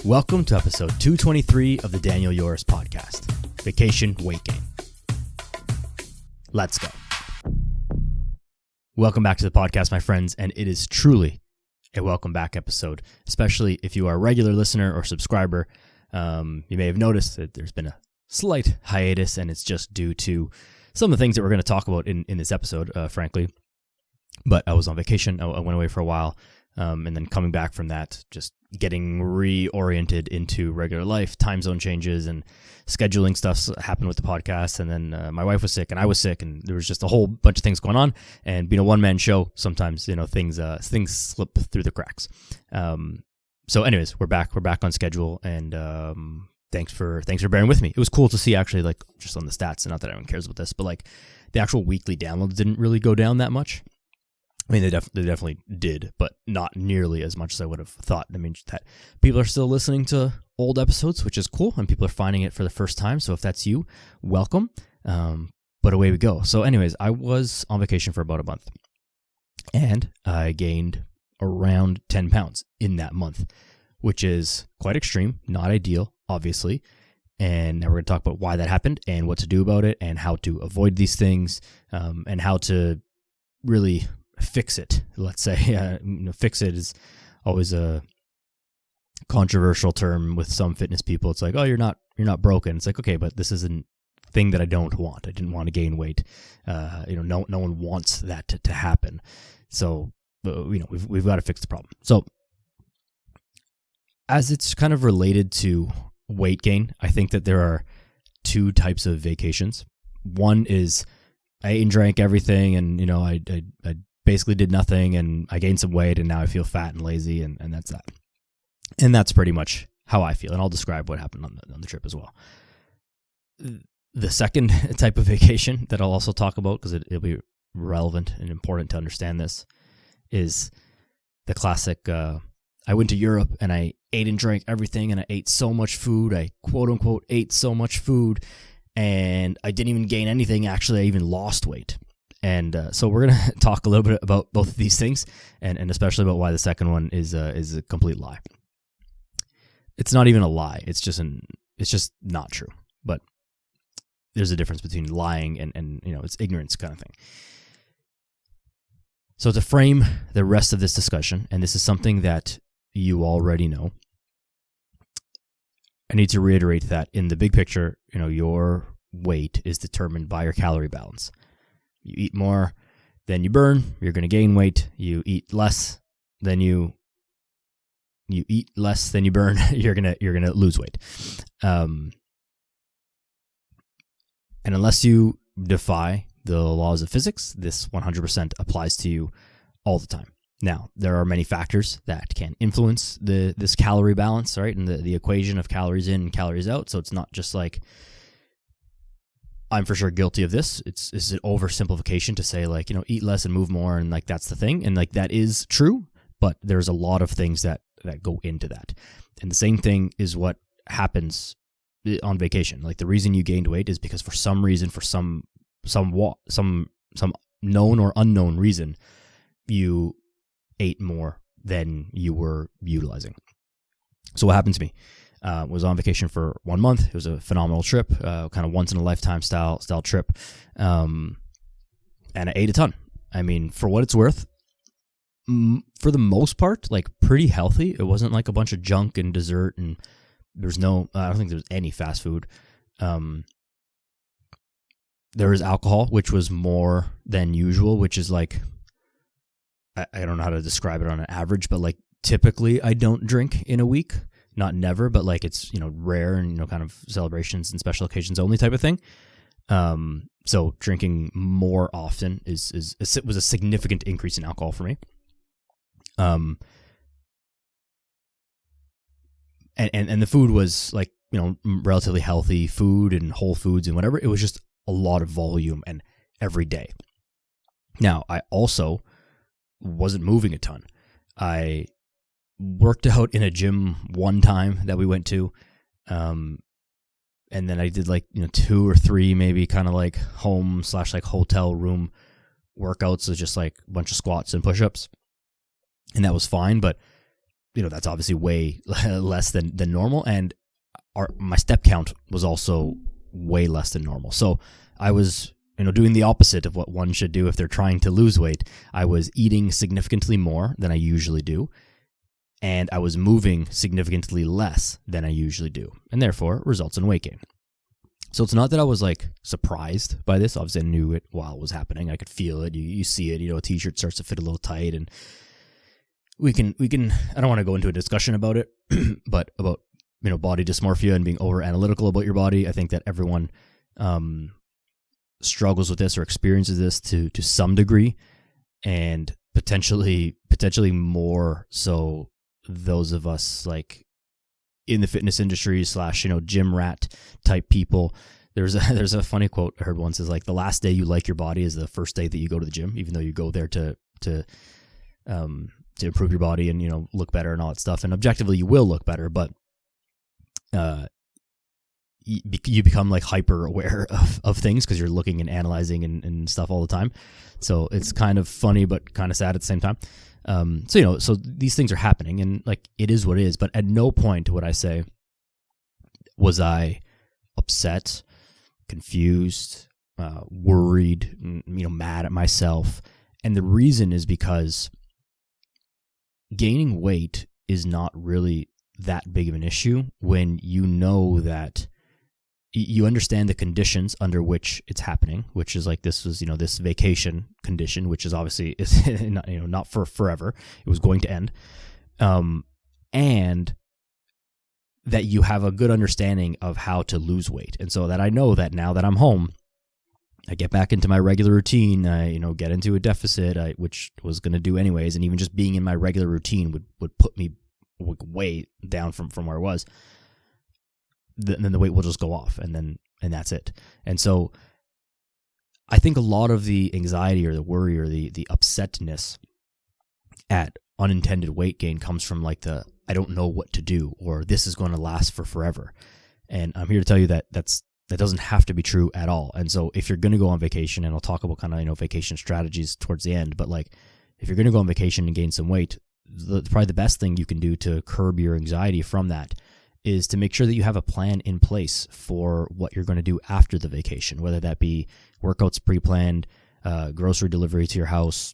Welcome to episode 223 of the Daniel Yoris podcast, Vacation Weight Gain. Let's go. Welcome back to the podcast, my friends, and it is truly a welcome back episode, especially if you are a regular listener or subscriber. You may have noticed that there's been a slight hiatus, and it's just due to some of the things that we're going to talk about in this episode, frankly. But I was on vacation. I went away for a while, and then coming back from that, just getting reoriented into regular life, time zone changes, and scheduling stuff happened with the podcast. And then my wife was sick, and I was sick, and there was just a whole bunch of things going on. And being a one-man show, sometimes things slip through the cracks. So, anyways, we're back on schedule, and thanks for bearing with me. It was cool to see, actually, like, just on the stats, and not that anyone cares about this, but like the actual weekly downloads didn't really go down that much. I mean, they definitely did, but not nearly as much as I would have thought. I mean, that people are still listening to old episodes, which is cool, and people are finding it for the first time. So if that's you, welcome. But away we go. So anyways, I was on vacation for about a month, and I gained around 10 pounds in that month, which is quite extreme, not ideal, obviously. And now we're going to talk about why that happened and what to do about it and how to avoid these things, and how to really fix it. Let's say fix it is always a controversial term with some fitness people. It's like, oh, you're not broken. It's like, okay, but this is a thing that I don't want. I didn't want to gain weight. No one wants that to happen. So we've got to fix the problem. So as it's kind of related to weight gain, I think that there are two types of vacations. One is I ate and drank everything, and I basically did nothing, and I gained some weight, and now I feel fat and lazy, and that's that. And that's pretty much how I feel, and I'll describe what happened on the trip as well. The second type of vacation that I'll also talk about, because it'll be relevant and important to understand this, is the classic, I went to Europe, and I ate and drank everything, and I ate so much food, I quote-unquote ate so much food, and I didn't even gain anything. Actually, I even lost weight. And so we're going to talk a little bit about both of these things, and especially about why the second one is a complete lie. It's not even a lie. It's just not true. But there's a difference between lying and it's ignorance kind of thing. So to frame the rest of this discussion, and this is something that you already know, I need to reiterate that in the big picture, your weight is determined by your calorie balance. You eat more than you burn, you're going to gain weight. You eat less than you burn, you're going to lose weight. And unless you defy the laws of physics, this 100% applies to you all the time. Now, there are many factors that can influence this calorie balance, right? And the equation of calories in and calories out. So it's not just like, I'm for sure guilty of this. It's an oversimplification to say, like, eat less and move more, and like that's the thing, and like that is true, but there's a lot of things that go into that. And the same thing is what happens on vacation. Like, the reason you gained weight is because for some reason, for some known or unknown reason, you ate more than you were utilizing. So what happened to me? Was on vacation for 1 month. It was a phenomenal trip, kind of once in a lifetime style trip. And I ate a ton. I mean, for what it's worth, for the most part, like, pretty healthy. It wasn't like a bunch of junk and dessert, and I don't think there was any fast food. There was alcohol, which was more than usual, which is like, I don't know how to describe it on an average, but like typically I don't drink in a week. Not never, but like it's, rare and, kind of celebrations and special occasions only type of thing. So drinking more often was a significant increase in alcohol for me. And the food was like, relatively healthy food and whole foods and whatever. It was just a lot of volume and every day. Now, I also wasn't moving a ton. I worked out in a gym one time that we went to, and then I did like 2 or 3 maybe kind of like home / like hotel room workouts, so just like a bunch of squats and push-ups, and that was fine. But that's obviously way less than normal. And my step count was also way less than normal. So I was, doing the opposite of what one should do if they're trying to lose weight. I was eating significantly more than I usually do, and I was moving significantly less than I usually do, and therefore results in weight gain. So it's not that I was like surprised by this. Obviously I knew it while it was happening. I could feel it. You see it, a t-shirt starts to fit a little tight, and we can, I don't want to go into a discussion about it, but about, body dysmorphia and being over analytical about your body. I think that everyone, struggles with this or experiences this to some degree, and potentially more so those of us like in the fitness industry / gym rat type people. There's a funny quote I heard once, is like, the last day you like your body is the first day that you go to the gym, even though you go there to improve your body and look better and all that stuff, and objectively you will look better, but you become like hyper aware of things because you're looking and analyzing and stuff all the time. So it's kind of funny but kind of sad at the same time. So these things are happening, and like, it is what it is. But at no point would I say was I upset, confused, worried, mad at myself. And the reason is because gaining weight is not really that big of an issue when you know that you understand the conditions under which it's happening, which is like, this was, this vacation condition, which is obviously is not for forever. It was going to end. And that you have a good understanding of how to lose weight. And so that I know that now that I'm home, I get back into my regular routine, get into a deficit, which was going to do anyways. And even just being in my regular routine would put me way down from where I was. Then the weight will just go off, and that's it. And so I think a lot of the anxiety or the worry or the upsetness at unintended weight gain comes from like I don't know what to do, or this is going to last for forever. And I'm here to tell you that that doesn't have to be true at all. And so if you're going to go on vacation, and I'll talk about kind of vacation strategies towards the end, but like, if you're going to go on vacation and gain some weight, probably the best thing you can do to curb your anxiety from that is to make sure that you have a plan in place for what you're going to do after the vacation, whether that be workouts pre-planned, grocery delivery to your house,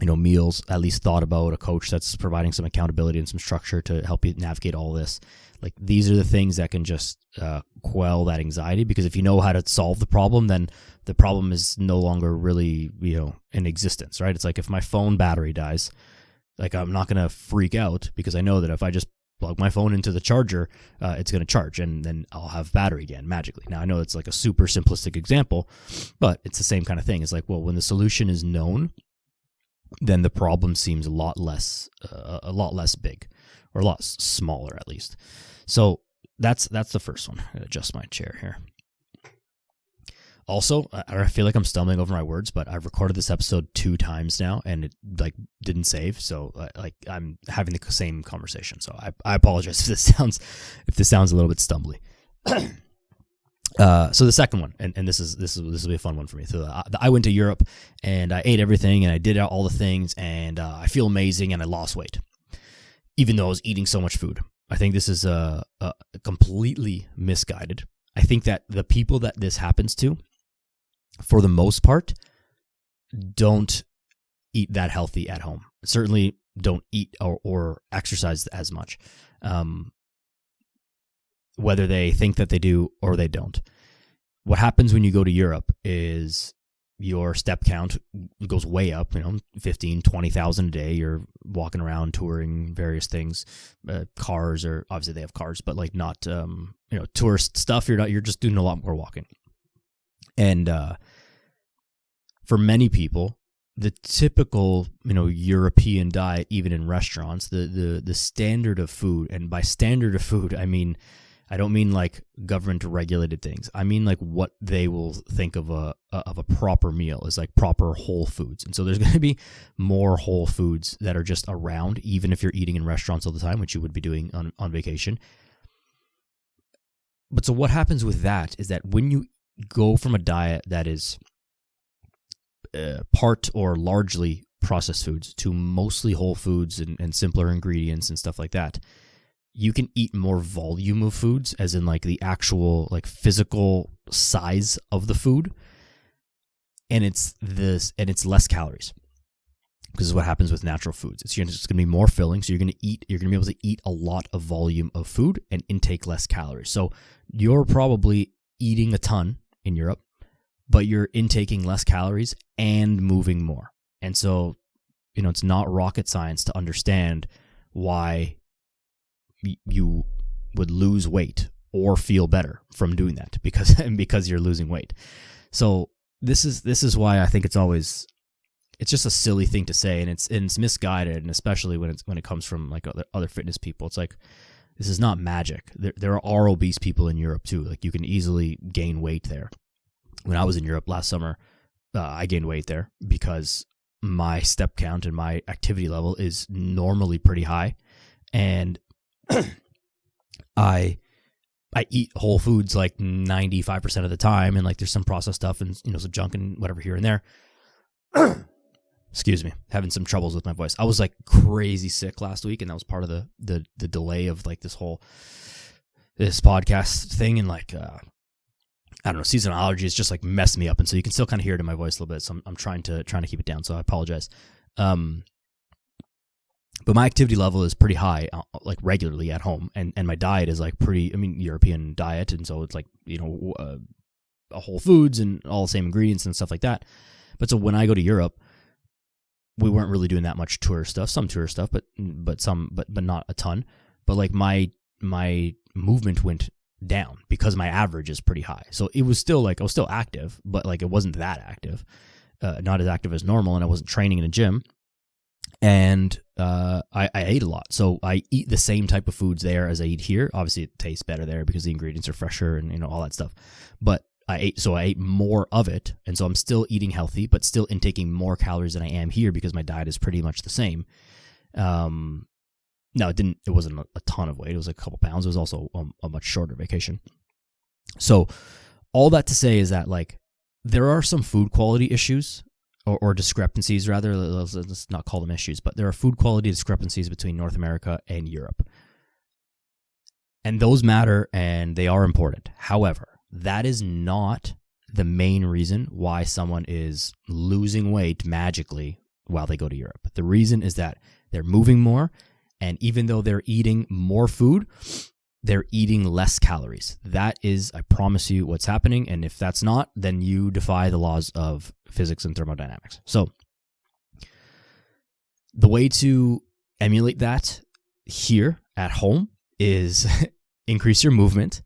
meals at least thought about, a coach that's providing some accountability and some structure to help you navigate all this. Like, these are the things that can just quell that anxiety, because if you know how to solve the problem, then the problem is no longer really, in existence, right? It's like, if my phone battery dies, like, I'm not going to freak out, because I know that if I just plug my phone into the charger, it's going to charge, and then I'll have battery again magically. Now, I know it's like a super simplistic example, but it's the same kind of thing. It's like, well, when the solution is known, then the problem seems a lot less big, or a lot smaller at least. So that's the first one. I'm gonna adjust my chair here. Also, I feel like I'm stumbling over my words, but I've recorded this episode 2 times now, and it didn't save. So I'm having the same conversation. So I apologize if this sounds a little bit stumbly. So the second one, and this will be a fun one for me. So I went to Europe, and I ate everything, and I did all the things, and I feel amazing, and I lost weight, even though I was eating so much food. I think this is completely misguided. I think that the people that this happens to, for the most part, don't eat that healthy at home. Certainly don't eat or exercise as much, whether they think that they do or they don't. What happens when you go to Europe is your step count goes way up, 15, 20,000 a day. You're walking around touring various things, cars, or obviously they have cars, but like not, tourist stuff. You're just doing a lot more walking. And for many people, the typical, European diet, even in restaurants, the standard of food, and by standard of food, I don't mean like government regulated things. I mean like what they will think of a proper meal is like proper whole foods. And so there's going to be more whole foods that are just around, even if you're eating in restaurants all the time, which you would be doing on vacation. But so what happens with that is that when you go from a diet that is part or largely processed foods to mostly whole foods and simpler ingredients and stuff like that, you can eat more volume of foods, as in like the actual like physical size of the food, and it's less calories. Because this is what happens with natural foods. It's going to be more filling, so you're going to be able to eat a lot of volume of food and intake less calories. So you're probably eating a ton in Europe, but you're intaking less calories and moving more. And so, it's not rocket science to understand why you would lose weight or feel better from doing that because you're losing weight. So this is why I think it's just a silly thing to say, and it's misguided, and especially when it comes from like other fitness people. It's like, this is not magic. There are obese people in Europe too. Like, you can easily gain weight there. When I was in Europe last summer, I gained weight there because my step count and my activity level is normally pretty high, and I eat whole foods like 95% of the time, and like there's some processed stuff and some junk and whatever here and there. Excuse me, having some troubles with my voice. I was like crazy sick last week, and that was part of the delay of like this podcast thing, and like I don't know, seasonal allergies just like messed me up, and so you can still kind of hear it in my voice a little bit. So I'm trying to keep it down. So I apologize. But my activity level is pretty high, like regularly at home, and my diet is like pretty. I mean, European diet, and so it's like whole foods and all the same ingredients and stuff like that. But so when I go to Europe, we weren't really doing that much tourist stuff. Some tourist stuff, but not a ton. But like my movement went down because my average is pretty high. So it was still like I was still active, but like it wasn't that active, not as active as normal, and I wasn't training in a gym. And I ate a lot. So I eat the same type of foods there as I eat here. Obviously, it tastes better there because the ingredients are fresher and all that stuff. But I ate more of it, and so I'm still eating healthy, but still intaking more calories than I am here because my diet is pretty much the same. No, it wasn't a ton of weight. It was like a couple pounds. It was also a much shorter vacation. So all that to say is that like there are some food quality issues or discrepancies rather. Let's not call them issues, but there are food quality discrepancies between North America and Europe. And those matter, and they are important. However, that is not the main reason why someone is losing weight magically while they go to Europe. The reason is that they're moving more, and even though they're eating more food, they're eating less calories. That is, I promise you, what's happening. And if that's not, then you defy the laws of physics and thermodynamics. So the way to emulate that here at home is increase your movement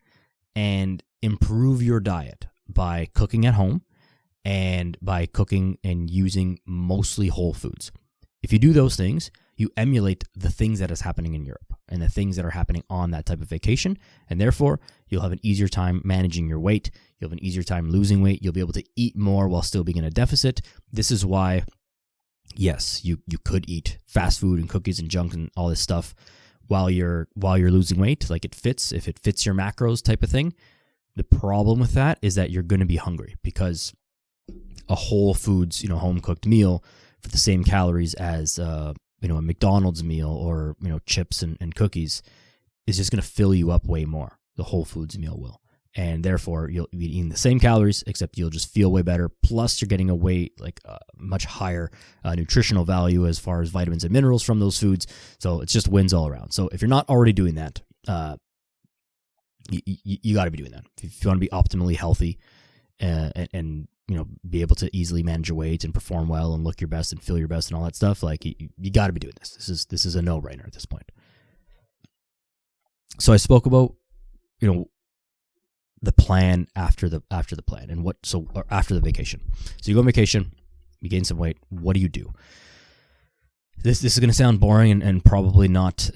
and improve your diet by cooking at home and by cooking and using mostly whole foods. If you do those things, you emulate the things that is happening in Europe and the things that are happening on that type of vacation, and therefore you'll have an easier time managing your weight. You'll have an easier time losing weight. You'll be able to eat more while still being in a deficit. This is why, yes, you could eat fast food and cookies and junk and all this stuff while you're losing weight, like if it fits your macros type of thing. The problem with that is that you're going to be hungry because a whole foods, home cooked meal for the same calories as a McDonald's meal or chips and cookies is just going to fill you up way more. The whole foods meal will, and therefore you'll be eating the same calories, except you'll just feel way better. Plus, you're getting a much higher nutritional value as far as vitamins and minerals from those foods. So it's just wins all around. So if you're not already doing that, you got to be doing that if you want to be optimally healthy and be able to easily manage your weight and perform well and look your best and feel your best and all that stuff. Like you got to be doing this. This is a no-brainer at this point. So I spoke about the plan after the plan and after the vacation. So you go on vacation, you gain some weight. What do you do? This is going to sound boring and probably not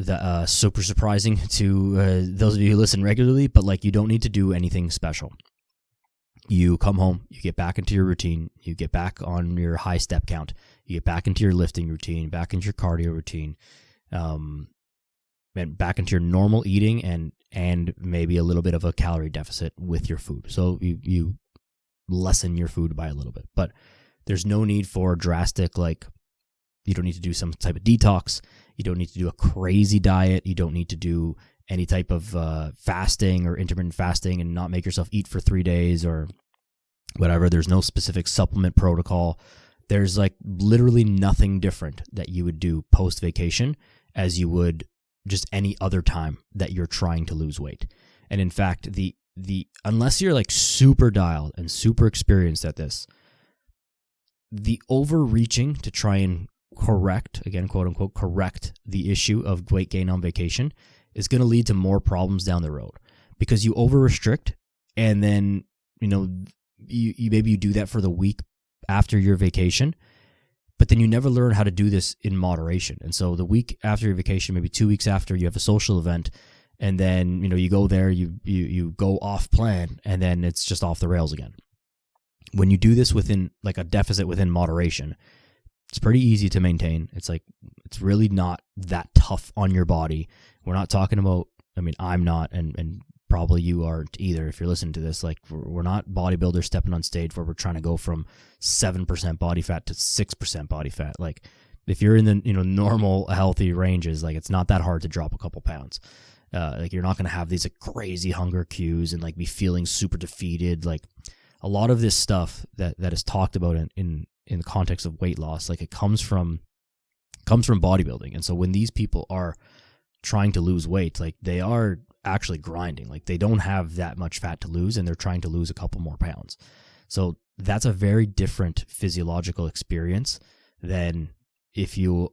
super surprising to those of you who listen regularly, but like you don't need to do anything special. You come home, you get back into your routine, you get back on your high step count, you get back into your lifting routine, back into your cardio routine, and back into your normal eating and maybe a little bit of a calorie deficit with your food. So you lessen your food by a little bit, but there's no need for drastic like You don't need to do some type of detox. You don't need to do a crazy diet. You don't need to do any type of fasting or intermittent fasting and not make yourself eat for 3 days or whatever. There's no specific supplement protocol. There's like literally nothing different that you would do post vacation as you would just any other time that you're trying to lose weight. And in fact, the unless you're like super dialed and super experienced at this, the overreaching to try and correct, again, quote unquote, correct the issue of weight gain on vacation is going to lead to more problems down the road, because you over restrict, and then, you maybe you do that for the week after your vacation, but then you never learn how to do this in moderation. And so the week after your vacation, maybe 2 weeks after, you have a social event, and then, you go there, you go off plan, and then it's just off the rails again. When you do this within like a deficit within moderation, it's pretty easy to maintain. It's really not that tough on your body. We're not talking about, I'm not, and probably you aren't either if you're listening to this. Like, we're not bodybuilders stepping on stage where we're trying to go from 7% body fat to 6% body fat. Like, if you're in the, normal healthy ranges, like, it's not that hard to drop a couple pounds. Like, you're not going to have these like crazy hunger cues and like be feeling super defeated. Like, a lot of this stuff that is talked about in the context of weight loss, like, it comes from bodybuilding. And so when these people are trying to lose weight, like, they are actually grinding. Like, they don't have that much fat to lose, and they're trying to lose a couple more pounds. So that's a very different physiological experience than if you're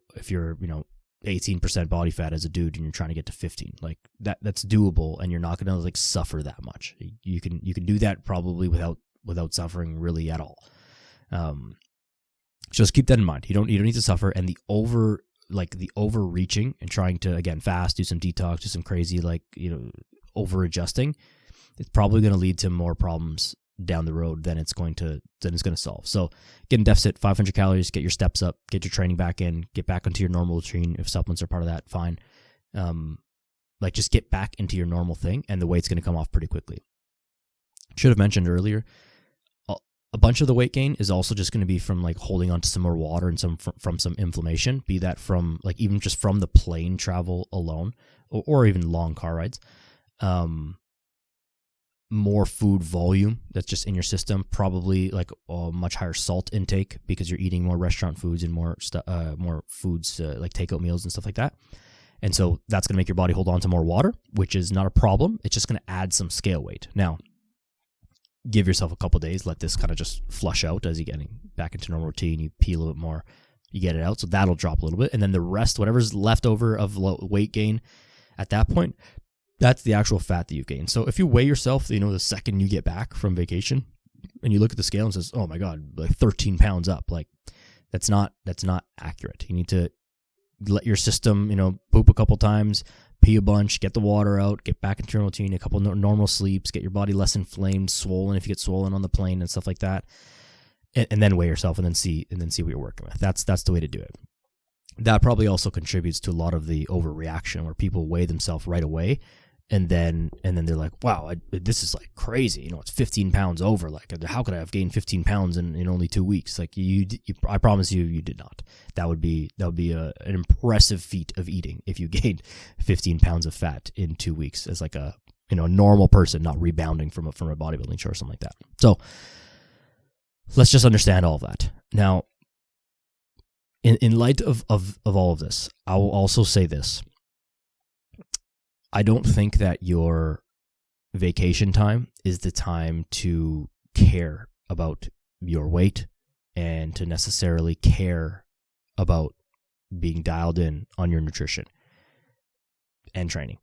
18% body fat as a dude and you're trying to get to 15. Like, that's doable, and you're not going to like suffer that much. You can do that probably without suffering really at all. Just keep that in mind. You don't need to suffer. And the overreaching and trying to, again, fast, do some detox, do some crazy, over adjusting, it's probably going to lead to more problems down the road than it's going to solve. So get in deficit, 500 calories, get your steps up, get your training back in, get back into your normal routine. If supplements are part of that, fine. Just get back into your normal thing, and the weight's going to come off pretty quickly. Should have mentioned earlier, a bunch of the weight gain is also just going to be from like holding on to some more water and from some inflammation, be that from like even just from the plane travel alone, or even long car rides. More food volume that's just in your system, probably like a much higher salt intake because you're eating more restaurant foods and more foods like takeout meals and stuff like that. And so that's going to make your body hold on to more water, which is not a problem. It's just going to add some scale weight. Now, give yourself a couple days, let this kind of just flush out as you're getting back into normal routine. You pee a little bit more, you get it out, so that'll drop a little bit. And then the rest, whatever's left over of weight gain at that point, that's the actual fat that you've gained. So if you weigh yourself, the second you get back from vacation and you look at the scale and says, oh my God, like 13 pounds up, like that's not accurate. You need to let your system, poop a couple times, pee a bunch, get the water out, get back into your routine, a couple normal sleeps, get your body less inflamed, swollen if you get swollen on the plane and stuff like that, and then weigh yourself and then see what you're working with. That's the way to do it. That probably also contributes to a lot of the overreaction where people weigh themselves right away, and then they're like, wow, this is like crazy. It's 15 pounds over. Like, how could I have gained 15 pounds in only 2 weeks? Like, I promise you did not. That would be an impressive feat of eating if you gained 15 pounds of fat in 2 weeks as like a normal person, not rebounding from a bodybuilding show or something like that. So let's just understand all of that. Now, in light of all of this, I will also say this. I don't think that your vacation time is the time to care about your weight and to necessarily care about being dialed in on your nutrition and training.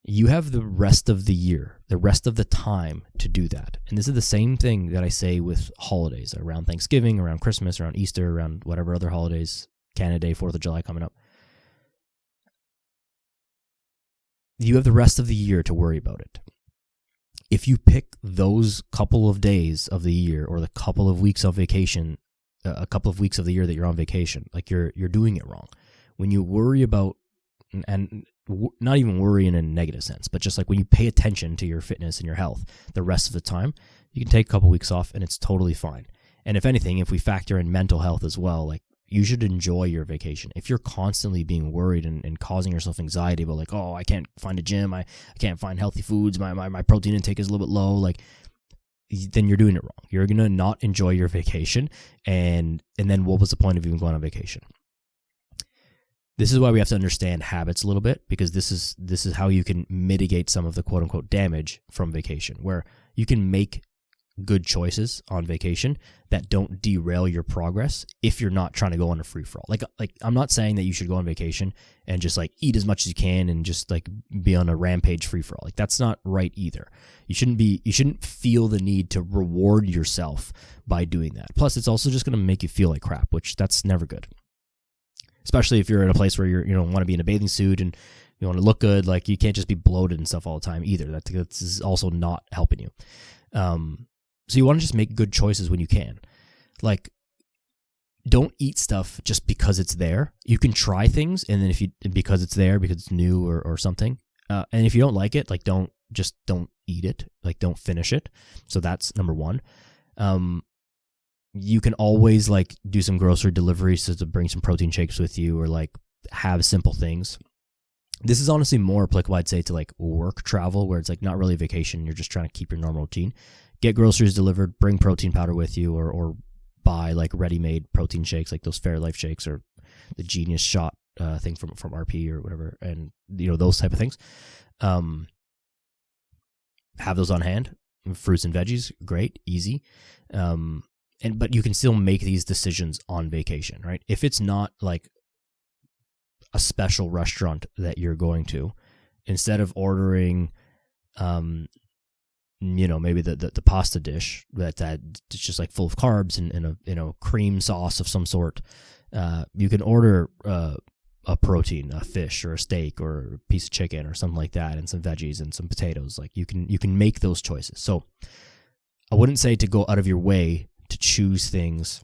You have the rest of the year, the rest of the time to do that. And this is the same thing that I say with holidays, around Thanksgiving, around Christmas, around Easter, around whatever other holidays, Canada Day, 4th of July coming up. You have the rest of the year to worry about it. If you pick those couple of days of the year or the couple of weeks of vacation, a couple of weeks of the year that you're on vacation, like you're doing it wrong. When you worry about, and not even worry in a negative sense, but just like when you pay attention to your fitness and your health the rest of the time, you can take a couple weeks off and it's totally fine. And if anything, if we factor in mental health as well, like You should enjoy your vacation. If you're constantly being worried and causing yourself anxiety about like, oh, I can't find a gym, I can't find healthy foods, my protein intake is a little bit low, like, then you're doing it wrong. You're gonna not enjoy your vacation, and then what was the point of even going on vacation? This is why we have to understand habits a little bit, because this is how you can mitigate some of the quote unquote damage from vacation, where you can make good choices on vacation that don't derail your progress if you're not trying to go on a free for all. Like I'm not saying that you should go on vacation and just like eat as much as you can and just like be on a rampage free for all. Like that's not right either. You shouldn't feel the need to reward yourself by doing that. Plus it's also just going to make you feel like crap, which that's never good. Especially if you're in a place where you don't want to be in a bathing suit and you want to look good. Like you can't just be bloated and stuff all the time either. That's also not helping you. So you want to just make good choices when you can. Like, don't eat stuff just because it's there. You can try things, and then because it's there, because it's new or something. And if you don't like it, like don't eat it. Like don't finish it. So that's number one. You can always like do some grocery deliveries to bring some protein shakes with you, or like have simple things. This is honestly more applicable, I'd say, to like work travel, where it's like not really a vacation. You're just trying to keep your normal routine. Get groceries delivered, bring protein powder with you, or buy like ready-made protein shakes, like those Fairlife shakes or the Genius Shot thing from RP or whatever, and those type of things. Have those on hand. Fruits and veggies, great, easy. But you can still make these decisions on vacation, right? If it's not like a special restaurant that you're going to, instead of ordering maybe the pasta dish that's just like full of carbs and a cream sauce of some sort, you can order a protein, a fish or a steak or a piece of chicken or something like that, and some veggies and some potatoes. Like you can make those choices. So I wouldn't say to go out of your way to choose things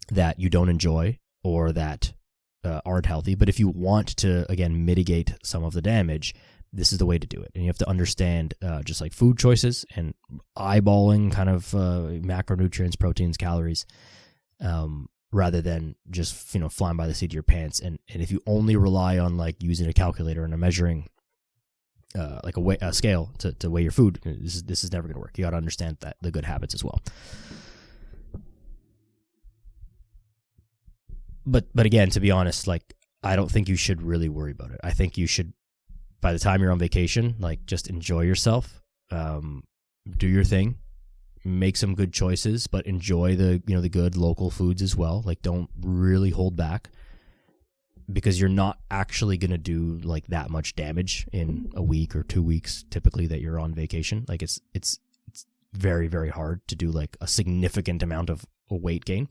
that you don't enjoy or that aren't healthy. But if you want to, again, mitigate some of the damage, this is the way to do it. And you have to understand just like food choices and eyeballing kind of macronutrients, proteins, calories, rather than just flying by the seat of your pants. And if you only rely on like using a calculator and a measuring like a scale to weigh your food, this is never going to work. You got to understand that the good habits as well. But again, to be honest, like I don't think you should really worry about it. I think you should, by the time you're on vacation, like just enjoy yourself, do your thing, make some good choices, but enjoy the good local foods as well. Like don't really hold back, because you're not actually going to do like that much damage in a week or 2 weeks typically that you're on vacation. Like it's very, very hard to do like a significant amount of a weight gain.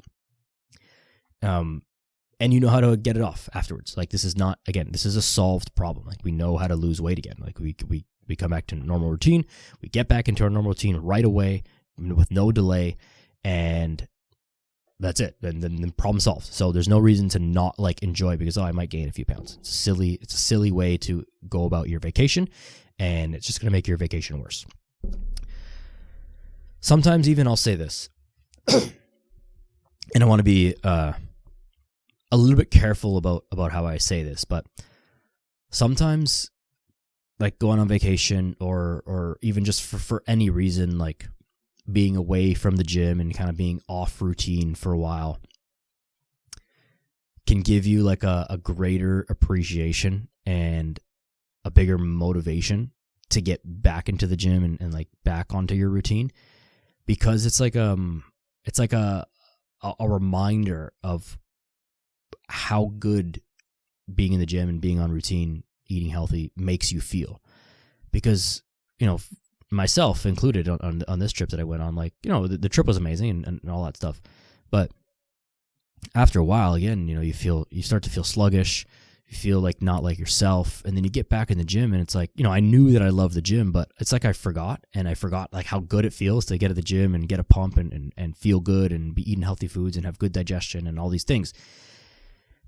And you know how to get it off afterwards. Like this is a solved problem. Like we know how to lose weight again. Like we come back to normal routine. We get back into our normal routine right away with no delay, and that's it. Then the problem solved. So there's no reason to not like enjoy, because I might gain a few pounds. It's a silly way to go about your vacation, and it's just going to make your vacation worse. Sometimes even I'll say this, and I want to be a little bit careful about how I say this, but sometimes like going on vacation or even just for any reason, like being away from the gym and kind of being off routine for a while can give you like a greater appreciation and a bigger motivation to get back into the gym and like back onto your routine, because it's like a reminder of how good being in the gym and being on routine, eating healthy makes you feel. Because, myself included on this trip that I went on, like, the trip was amazing and all that stuff. But after a while, again, you start to feel sluggish, you feel like not like yourself. And then you get back in the gym and it's like, I knew that I love the gym, but it's like I forgot like how good it feels to get at the gym and get a pump and feel good and be eating healthy foods and have good digestion and all these things.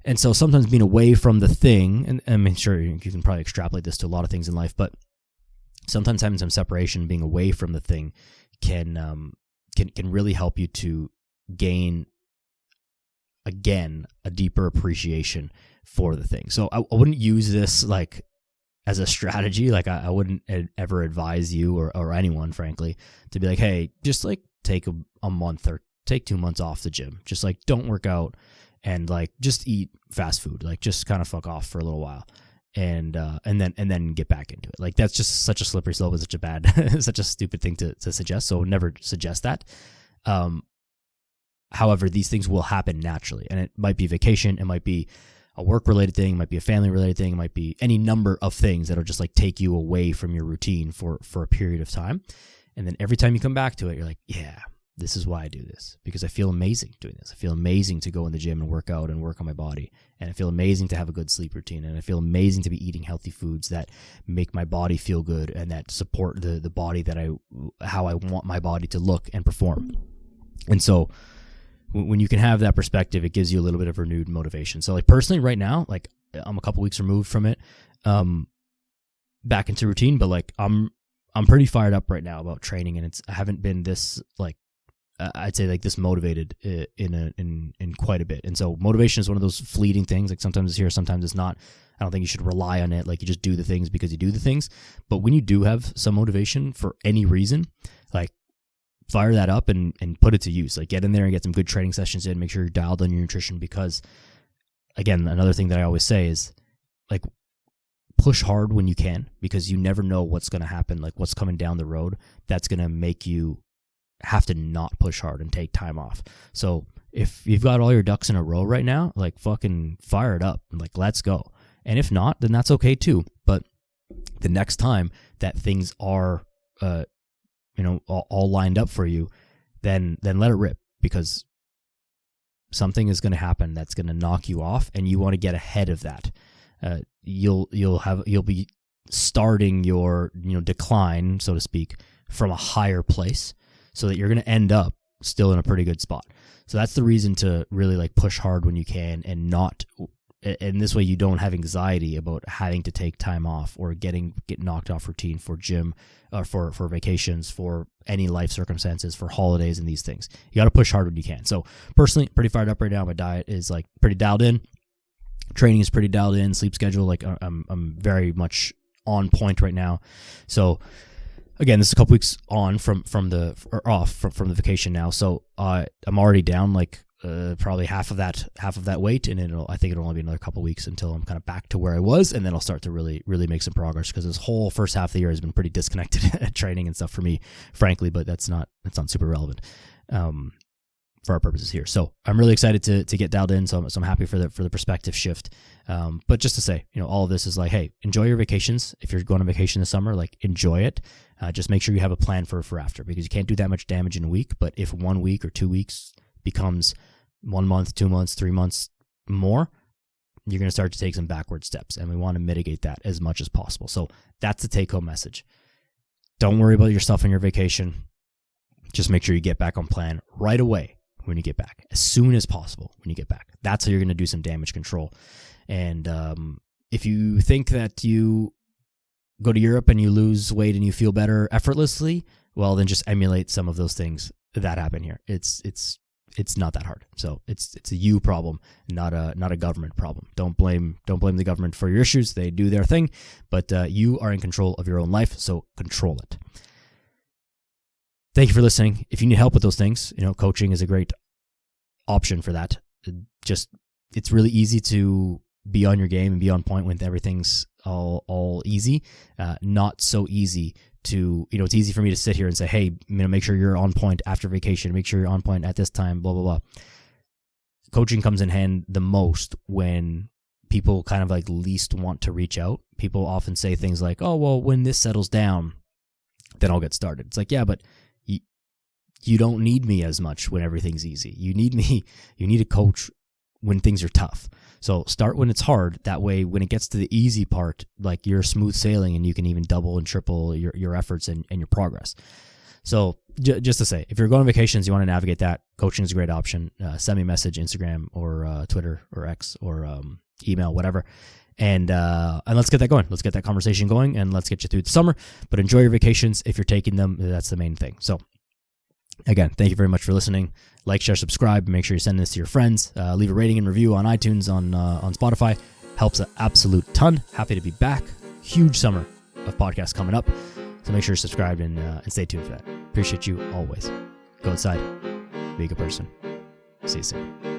And so sometimes being away from the thing, and I mean, sure, you can probably extrapolate this to a lot of things in life, but sometimes having some separation, being away from the thing can really help you to gain again, a deeper appreciation for the thing. So I wouldn't use this like as a strategy. Like I wouldn't ever advise you or anyone, frankly, to be like, hey, just like take a month or take 2 months off the gym. Just like don't work out and like just eat fast food. Like just kind of fuck off for a little while. And then get back into it. Like that's just such a slippery slope and such a bad, such a stupid thing to suggest. So never suggest that. However, these things will happen naturally, and it might be vacation, it might be a work-related thing, it might be a family-related thing, it might be any number of things that'll just like take you away from your routine for a period of time. And then every time you come back to it, you're like, yeah, this is why I do this, because I feel amazing doing this. I feel amazing to go in the gym and work out and work on my body. And I feel amazing to have a good sleep routine. And I feel amazing to be eating healthy foods that make my body feel good and that support the body how I want my body to look and perform. And so when you can have that perspective, it gives you a little bit of renewed motivation. So like personally right now, like I'm a couple weeks removed from it, back into routine, but like I'm pretty fired up right now about training, and I haven't been this like, I'd say like this motivated in quite a bit. And so motivation is one of those fleeting things. Like sometimes it's here, sometimes it's not. I don't think you should rely on it. Like you just do the things because you do the things. But when you do have some motivation for any reason, like fire that up and put it to use. Like get in there and get some good training sessions in. Make sure you're dialed on your nutrition, because again, another thing that I always say is like push hard when you can, because you never know what's going to happen. Like what's coming down the road that's going to make you have to not push hard and take time off. So if you've got all your ducks in a row right now, like fucking fire it up. Like let's go. And if not, then that's okay too. But the next time that things are, all lined up for you, then let it rip, because something is going to happen that's going to knock you off, and you want to get ahead of that. You'll be starting your decline, so to speak, from a higher place, so that you're going to end up still in a pretty good spot. So that's the reason to really like push hard when you can, and this way you don't have anxiety about having to take time off or get knocked off routine for gym or for vacations, for any life circumstances, for holidays and these things. You got to push hard when you can. So personally, pretty fired up right now. My diet is like pretty dialed in. Training is pretty dialed in. Sleep schedule, like I'm very much on point right now. So again, this is a couple weeks on from the vacation now. So I'm already down like probably half of that weight, and I think it'll only be another couple weeks until I'm kind of back to where I was, and then I'll start to really make some progress, because this whole first half of the year has been pretty disconnected at training and stuff for me, frankly. But that's not super relevant for our purposes here. So I'm really excited to get dialed in. So I'm happy for the perspective shift. But just to say, all of this is like, hey, enjoy your vacations. If you're going on vacation this summer, like enjoy it. Just make sure you have a plan for after, because you can't do that much damage in a week. But if 1 week or 2 weeks becomes 1 month, 2 months, 3 months more, you're going to start to take some backward steps, and we want to mitigate that as much as possible. So that's the take-home message. Don't worry about yourself on your vacation. Just make sure you get back on plan right away when you get back, as soon as possible when you get back. That's how you're going to do some damage control. And if you think that you go to Europe and you lose weight and you feel better effortlessly, well, then just emulate some of those things that happen here. It's not that hard. So it's a you problem, not a government problem. Don't blame the government for your issues. They do their thing, but you are in control of your own life, so control it. Thank you for listening. If you need help with those things, coaching is a great option for that. It's really easy to be on your game and be on point when everything's all easy. Not so easy to, it's easy for me to sit here and say, hey, make sure you're on point after vacation, make sure you're on point at this time, blah, blah, blah. Coaching comes in hand the most when people kind of like least want to reach out. People often say things like, oh, well, when this settles down, then I'll get started. It's like, yeah, but you don't need me as much when everything's easy. You need a coach when things are tough. So start when it's hard. That way, when it gets to the easy part, like you're smooth sailing and you can even double and triple your efforts and your progress. So just to say, if you're going on vacations, you want to navigate that, coaching is a great option. Send me a message, Instagram or Twitter or X or email, whatever. And let's get that going. Let's get that conversation going, and let's get you through the summer. But enjoy your vacations if you're taking them. That's the main thing. So Again, thank you very much for listening. Like, share, subscribe. Make sure you send this to your friends. Leave a rating and review on iTunes, on Spotify. Helps an absolute ton. Happy to be back. Huge summer of podcasts coming up. So make sure you're subscribed and stay tuned for that. Appreciate you always. Go outside. Be a good person. See you soon.